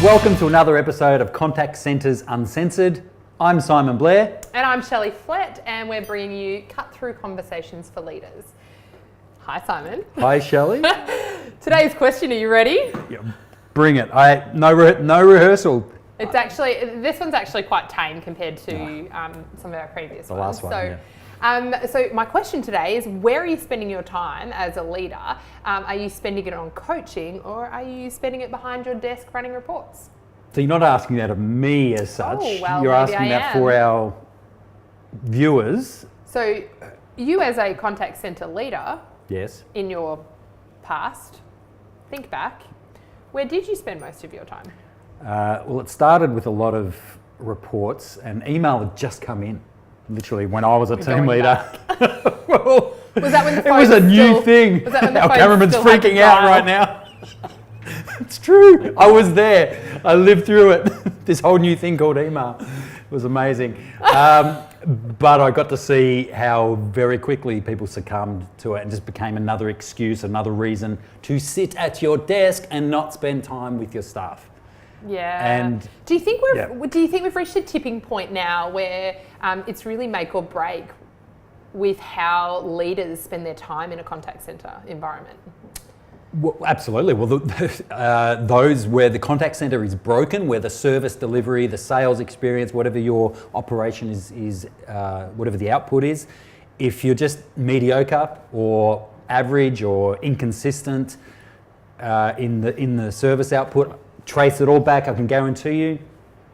Welcome to another episode of Contact Centres Uncensored. I'm Simon Blair. And I'm Shelley Flett, and we're bringing you cut-through conversations for leaders. Hi, Simon. Hi, Shelley. Today's question, are you ready? Yeah, bring it. No rehearsal. This one's actually quite tame compared to some of our previous The ones. last one, yeah. So my question today is, where are you spending your time as a leader? Are you spending it on coaching, or are you spending it behind your desk running reports? So you're not asking that of me as such. Oh, well, you're maybe asking I that am. for our viewers. So you as a contact centre leader, Yes. in your past, think back, where did you spend most of your time? Well, it started with a lot of reports, and email had just come in, literally when I was a team going leader. Well, Was that when the it was a phone new still- thing. was that when the Our phone cameraman's still had to freaking out dial? right now. It's true. I was there. I lived through it. This whole new thing called email. It was amazing. But I got to see how very quickly people succumbed to it and just became another excuse, another reason to sit at your desk and not spend time with your staff. Yeah. And do you think we've reached a tipping point now where it's really make or break with how leaders spend their time in a contact centre environment? Well, absolutely. Well, those where the contact centre is broken, where the service delivery, the sales experience, whatever your operation is whatever the output is, if you're just mediocre or average or inconsistent in the service output, trace it all back. I can guarantee you,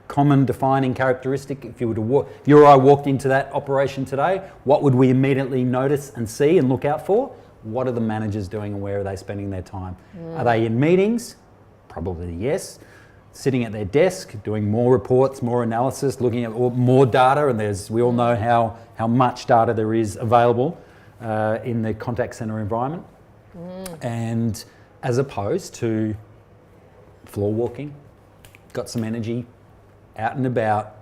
common defining characteristic. If you or I walked into that operation today, what would we immediately notice and see and look out for? What are the managers doing and where are they spending their time? Are they in meetings? Probably yes. Sitting at their desk, doing more reports, more analysis, looking at more data, and we all know how much data there is available in the contact centre environment. And as opposed to floor walking, got some energy, out and about,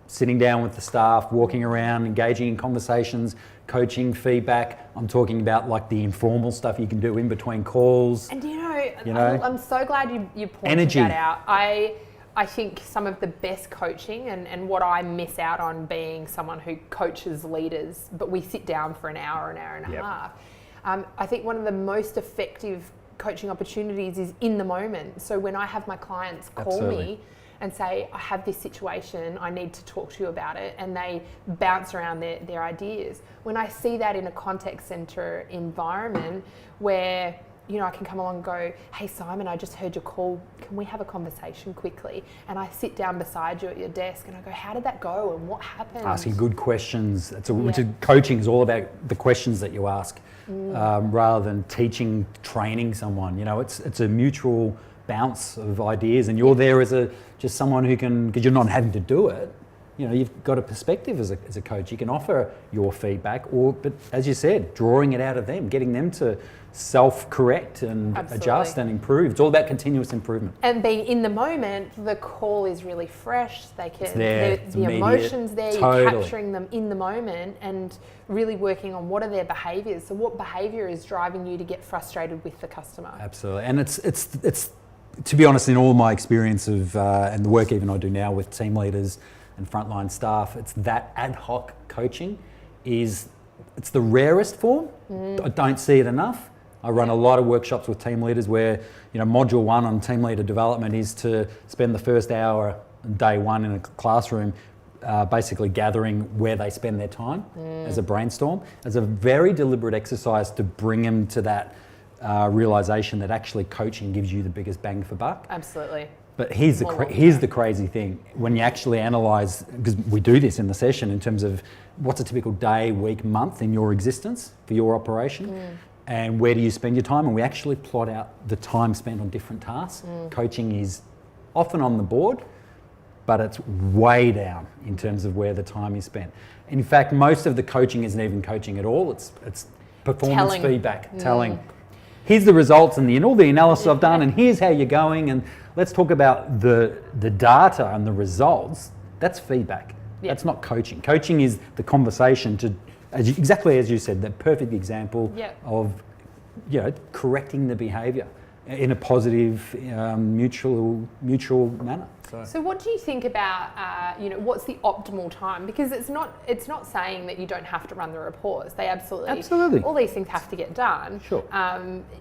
sitting down with the staff, walking around, engaging in conversations, coaching, feedback. I'm talking about like the informal stuff you can do in between calls. And You know? I'm so glad you pointed Energy. that out. I think some of the best coaching and what I miss out on being someone who coaches leaders, but we sit down for an hour and a Yep. half. I think one of the most effective coaching opportunities is in the moment. So when I have my clients call Absolutely. me and say, I have this situation, I need to talk to you about it, and they bounce around their ideas. When I see that in a contact centre environment where, you know, I can come along and go, hey Simon, I just heard your call, can we have a conversation quickly? And I sit down beside you at your desk and I go, how did that go and what happened? Asking good questions. Coaching is all about the questions that you ask, rather than teaching, training someone. You know, it's a mutual bounce of ideas, and you're there as just someone who can, because you're not having to do it. You know, you've got a perspective as a coach. You can offer your feedback, but as you said, drawing it out of them, getting them to self-correct and adjust and improve. It's all about continuous improvement. And being in the moment, the call is really fresh. They can, It's the immediate. emotions there, Totally. you're capturing them in the moment and really working on what are their behaviours. So what behaviour is driving you to get frustrated with the customer? Absolutely, and it's to be honest, in all my experience of and the work even I do now with team leaders and frontline staff, it's that ad hoc coaching it's the rarest form. I don't see it enough. I run a lot of workshops with team leaders where, you know, module 1 on team leader development is to spend the first hour, day 1 in a classroom, basically gathering where they spend their time as a brainstorm, as a very deliberate exercise to bring them to that realization that actually coaching gives you the biggest bang for buck. Absolutely. But here's the crazy thing. When you actually analyse, because we do this in the session in terms of what's a typical day, week, month in your existence for your operation, and where do you spend your time, and we actually plot out the time spent on different tasks. Coaching is often on the board, but it's way down in terms of where the time is spent. In fact, most of the coaching isn't even coaching at all. It's performance feedback, telling. Here's the results and all the analysis I've done, and here's how you're going, and let's talk about the data and the results. That's feedback. That's not coaching. Coaching is the conversation to, exactly as you said, that perfect example of, you know, correcting the behaviour. in a positive, mutual manner. So what do you think about, what's the optimal time? Because it's not saying that you don't have to run the reports. They absolutely. All these things have to get done. Sure.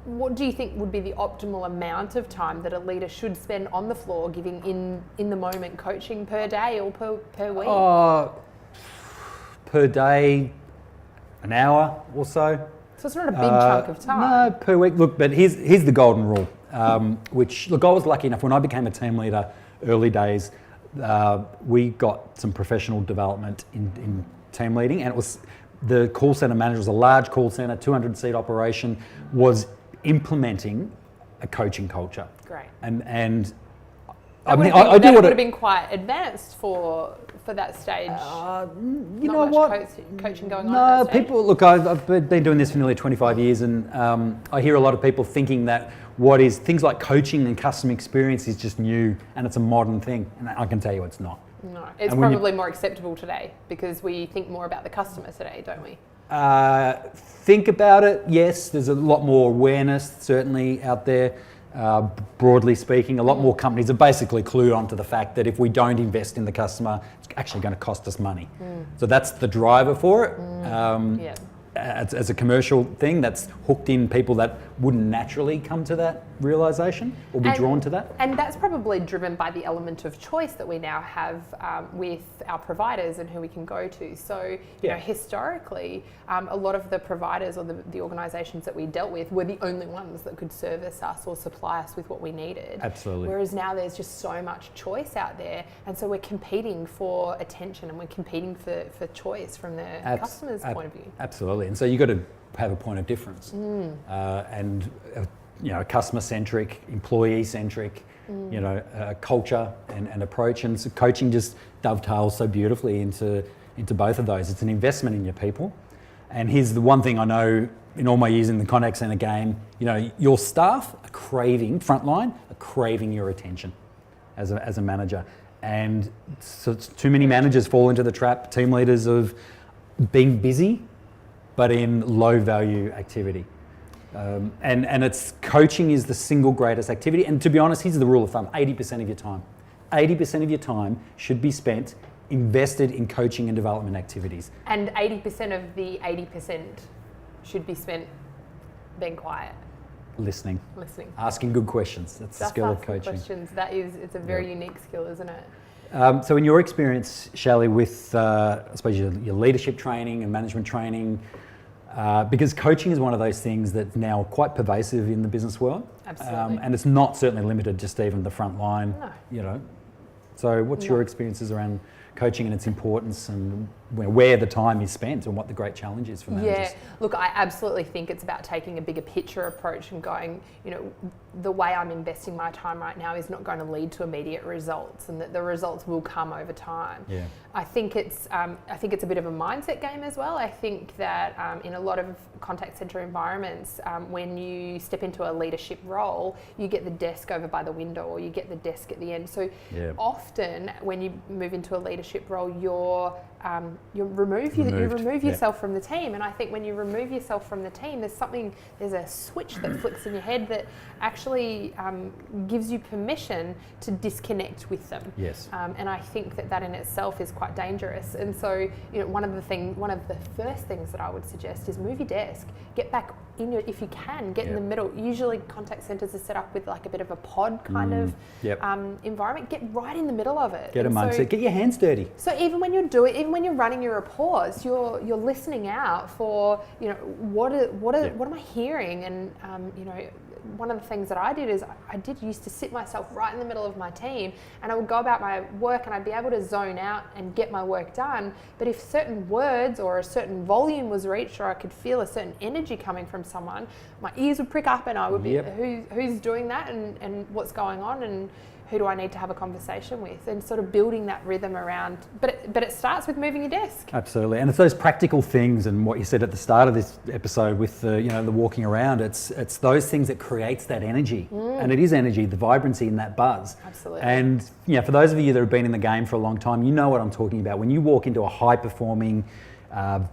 What do you think would be the optimal amount of time that a leader should spend on the floor giving in the moment coaching per day or per week? Per day, an hour or so. So it's not a big chunk of time. No, per week. Look, but here's the golden rule, which, look, I was lucky enough when I became a team leader, early days, we got some professional development in team leading, and it was the call centre manager, was a large call centre, 200-seat operation, was implementing a coaching culture. Great. And that would have been quite advanced for that stage. You know what? Coaching going on. No, people. Look, I've been doing this for nearly 25 years, and I hear a lot of people thinking that things like coaching and customer experience is just new and it's a modern thing, and I can tell you it's not. No, it's probably more acceptable today because we think more about the customer today, don't we? Think about it. Yes, there's a lot more awareness certainly out there. Broadly speaking, a lot more companies are basically clued onto the fact that if we don't invest in the customer, it's actually going to cost us money. So that's the driver for it. As a commercial thing, that's hooked in people that wouldn't naturally come to that realisation or be drawn to that. And that's probably driven by the element of choice that we now have with our providers and who we can go to. So, you know, historically, a lot of the providers or the organisations that we dealt with were the only ones that could service us or supply us with what we needed. Absolutely. Whereas now there's just so much choice out there, and so we're competing for attention and we're competing for choice from the customer's point of view. Absolutely. And so you've got to have a point of difference. And customer-centric, employee-centric, culture and approach. And so coaching just dovetails so beautifully into both of those. It's an investment in your people. And here's the one thing I know in all my years in the contact centre game, your staff are craving, frontline, are craving your attention as a manager. And so too many managers fall into the trap, team leaders, of being busy, but in low value activity. And it's coaching is the single greatest activity. And to be honest, here's the rule of thumb, 80% of your time. 80% of your time should be spent invested in coaching and development activities. And 80% of the 80% should be spent being quiet. Listening. Asking good questions. That's the skill of coaching. Questions. It's a very unique skill, isn't it? So in your experience, Shelley, with I suppose your leadership training and management training, because coaching is one of those things that's now quite pervasive in the business world. Absolutely. And it's not certainly limited just even the front line. No. So what's your experiences around coaching and its importance, and where the time is spent, and what the great challenge is for managers? Yeah, look, I absolutely think it's about taking a bigger picture approach and going, the way I'm investing my time right now is not going to lead to immediate results, and that the results will come over time. Yeah. I think it's a bit of a mindset game as well. I think that in a lot of contact centre environments, when you step into a leadership role, you get the desk over by the window, or you get the desk at the end. So often when you move into a leadership role, you remove yourself from the team. And I think when you remove yourself from the team, there's a switch that flicks in your head that actually gives you permission to disconnect with them. Yes. And I think that in itself is quite dangerous. And so, one of the first things that I would suggest is move your desk, get back if you can, get in the middle. Usually contact centres are set up with like a bit of a pod kind of environment. Get right in the middle of it. Get amongst it. Get your hands dirty. So even when you're running your reports, you're listening out for what am I hearing, and one of the things that I did is I used to sit myself right in the middle of my team, and I would go about my work and I'd be able to zone out and get my work done. But if certain words or a certain volume was reached, or I could feel a certain energy coming from someone, my ears would prick up and I would be, who's doing that, and what's going on, and who do I need to have a conversation with, and sort of building that rhythm around. But it starts with moving your desk. Absolutely, and it's those practical things, and what you said at the start of this episode with the walking around. It's those things that creates that energy, and it is energy, the vibrancy in that buzz. Absolutely. And for those of you that have been in the game for a long time, you know what I'm talking about. When you walk into a high performing,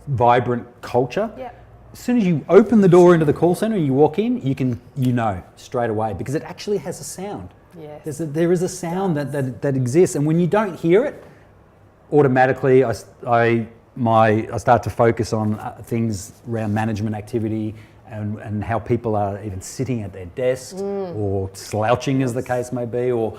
vibrant culture. as soon as you open the door into the call center and you walk in, you know straight away, because it actually has a sound. Yes. There is a sound that exists, and when you don't hear it, automatically I start to focus on things around management activity and how people are even sitting at their desks or slouching, as the case may be, or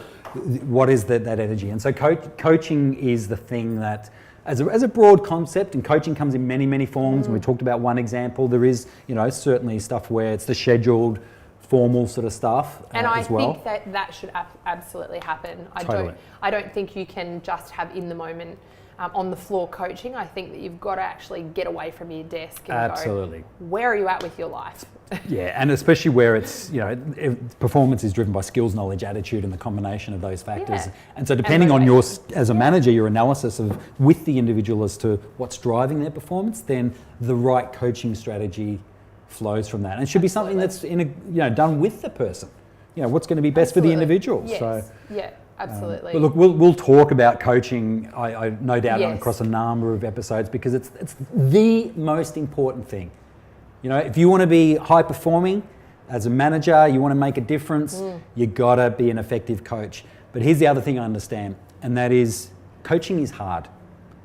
what is that energy. And so coaching is the thing that, as a broad concept, and coaching comes in many forms. And we talked about one example. There is, certainly stuff where it's the scheduled, formal sort of stuff and as well. I think that should absolutely happen. Totally. I don't think you can just have in the moment, on the floor coaching. I think that you've got to actually get away from your desk and Absolutely. go, where are you at with your life? Yeah, and especially where it's, performance is driven by skills, knowledge, attitude, and the combination of those factors. Yeah. And so depending on as a manager, your analysis with the individual as to what's driving their performance, then the right coaching strategy flows from that. And it should be something that's done with the person. What's going to be best for the individual. Yes. So, yeah, absolutely. but look, we'll talk about coaching, I no doubt, Yes. across a number of episodes, because it's the most important thing. If you want to be high performing as a manager, you want to make a difference, you got to be an effective coach. But here's the other thing I understand, and that is coaching is hard.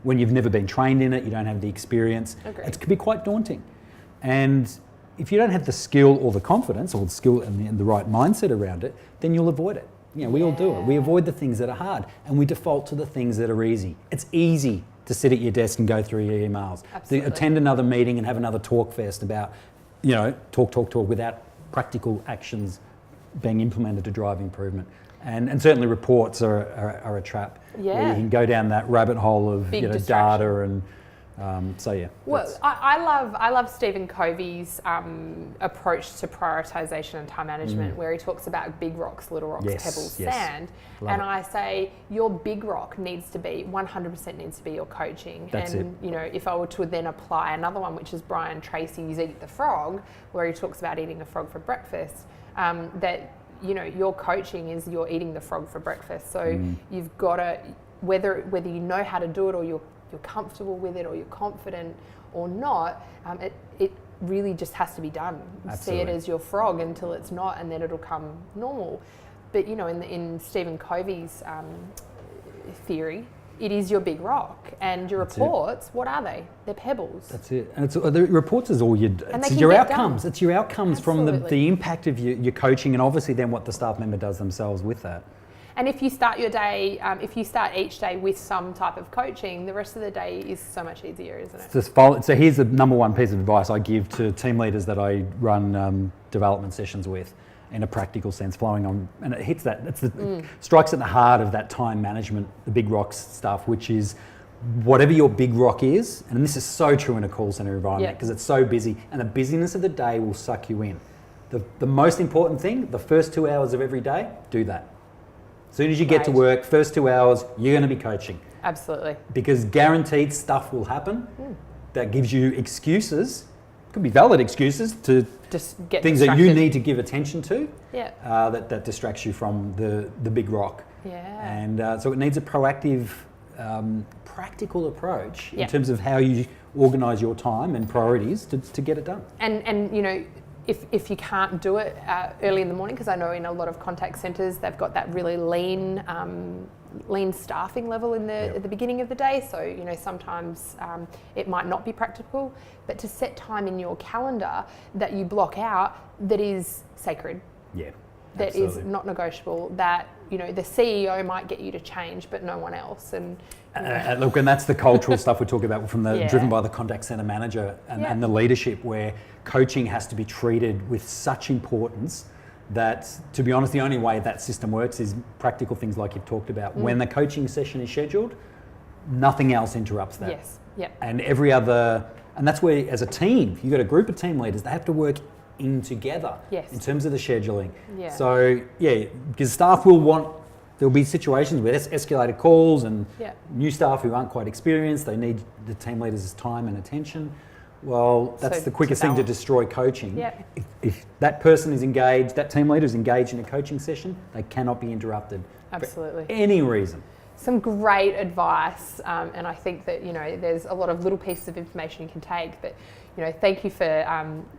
When you've never been trained in it, you don't have the experience, Agreed. it can be quite daunting. And if you don't have the skill or the confidence or the skill and the right mindset around it, then you'll avoid it. We all do it. We avoid the things that are hard and we default to the things that are easy. It's easy to sit at your desk and go through your emails, to attend another meeting and have another talk fest about, talk without practical actions being implemented to drive improvement. And certainly reports are a trap. Yeah. Where you can go down that rabbit hole of data and Well, I love Stephen Covey's approach to prioritization and time management, where he talks about big rocks, little rocks, pebbles, sand. And I say your big rock needs to be 100% needs to be your coaching. That's and if I were to then apply another one, which is Brian Tracy's Eat the Frog, where he talks about eating a frog for breakfast, that your coaching is you're eating the frog for breakfast. So you've got to, whether you know how to do it or you're comfortable with it or you're confident or not, it really just has to be done. Absolutely. See it as your frog until it's not, and then it'll come normal. But in Stephen Covey's theory, it is your big rock, and your reports, what are they? They're pebbles. That's it. And the reports is all it's your outcomes. It's your outcomes from the impact of your coaching, and obviously then what the staff member does themselves with that. And if you start your day, if you start each day with some type of coaching, the rest of the day is so much easier, isn't it? So here's the number one piece of advice I give to team leaders that I run development sessions with, in a practical sense, flowing on, and it hits that. Strikes at the heart of that time management, the big rocks stuff, which is whatever your big rock is, and this is so true in a call center environment because it's so busy, and the busyness of the day will suck you in. The most important thing, the first 2 hours of every day, do that. As soon as you get to work, first 2 hours, you're going to be coaching. Absolutely. Because guaranteed stuff will happen that gives you excuses, could be valid excuses, to just get things distracted. that you need to give attention to, Yeah. that distracts you from the big rock. Yeah. And so it needs a proactive, practical approach in terms of how you organise your time and priorities to get it done. And if you can't do it early in the morning, because I know in a lot of contact centres they've got that really lean staffing level at the beginning of the day. So sometimes it might not be practical, but to set time in your calendar that you block out that is sacred. Yeah. That absolutely. is not negotiable. That the CEO might get you to change, but no one else. And look, and that's the cultural stuff we're talking about from driven by the contact center manager and the leadership, where coaching has to be treated with such importance that, to be honest, the only way that system works is practical things like you've talked about. When the coaching session is scheduled, nothing else interrupts that. Yes. Yep. And and that's where, as a team, you've got a group of team leaders, they have to work in together in terms of the scheduling. Yeah. So because staff there'll be situations where there's escalated calls and new staff who aren't quite experienced, they need the team leaders' time and attention. Well, that's the quickest thing to destroy coaching. Yeah. If that person is engaged, that team leader is engaged in a coaching session, they cannot be interrupted. Absolutely. For any reason. some great advice, and I think that, you know, there's a lot of little pieces of information you can take. But, you know, thank you for,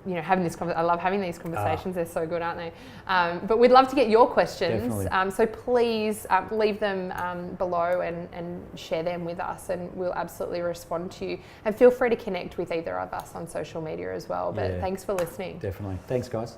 you know, having this conversation. I love having these conversations. They're so good, aren't they? But we'd love to get your questions. So please leave them below and share them with us, and we'll absolutely respond to you. And feel free to connect with either of us on social media as well. But thanks for listening. Definitely. Thanks, guys.